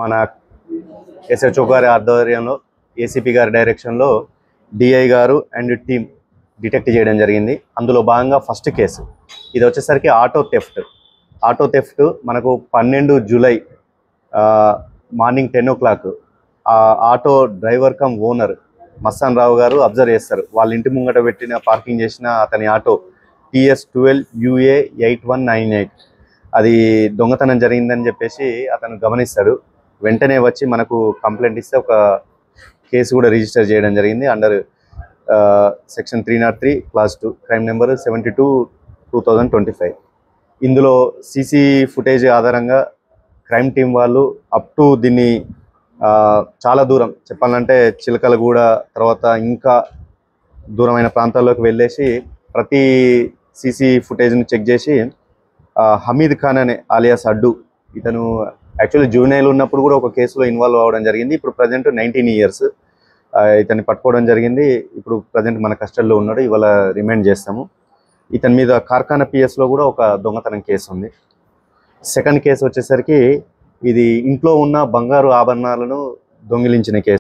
మన ఎస్హెచ్ఓ గారి ఆధ్వర్యంలో ఏసీపీ గారి డైరెక్షన్లో డిఐ గారు అండ్ టీమ్ డిటెక్ట్ చేయడం జరిగింది. అందులో భాగంగా ఫస్ట్ కేసు ఇది వచ్చేసరికి ఆటో థెఫ్ట్ మనకు 12 జూలై మార్నింగ్ 10 o'clock ఆ auto driver cum owner Mastan Rao గారు అబ్జర్వ్ చేస్తారు. వాళ్ళ ఇంటి ముంగట పెట్టిన పార్కింగ్ చేసిన అతని ఆటో TS12UA8198 అది దొంగతనం జరిగిందని చెప్పేసి అతను గమనిస్తాడు. వెంటనే వచ్చి మనకు కంప్లైంట్ ఇస్తే ఒక కేసు కూడా రిజిస్టర్ చేయడం జరిగింది under section 303 class 2 crime number 72/2025. ఇందులో సీసీ ఫుటేజ్ ఆధారంగా క్రైమ్ టీం వాళ్ళు అప్ టు దీన్ని చాలా దూరం చెప్పాలంటే చిలకలగూడ తర్వాత ఇంకా దూరమైన ప్రాంతాల్లోకి వెళ్ళేసి ప్రతి సీసీ ఫుటేజ్ని చెక్ చేసి హమీద్ ఖాన్ అనే ఆలియాస్ అడ్డు ఇతను యాక్చువల్లీ జూనియర్ ఉన్నప్పుడు కూడా ఒక కేసులో ఇన్వాల్వ్ అవ్వడం జరిగింది. ఇప్పుడు ప్రజెంట్ 19 years ఇతన్ని పట్టుకోవడం జరిగింది. ఇప్పుడు ప్రజెంట్ మన కస్టడీలో ఉన్నాడు. ఇవాళ రిమైండ్ చేస్తాము. ఇతని మీద కార్ఖానా పిఎస్లో కూడా ఒక దొంగతనం కేసు ఉంది. సెకండ్ కేసు వచ్చేసరికి ఇది ఇంట్లో ఉన్న బంగారు ఆభరణాలను దొంగిలించిన కేసు.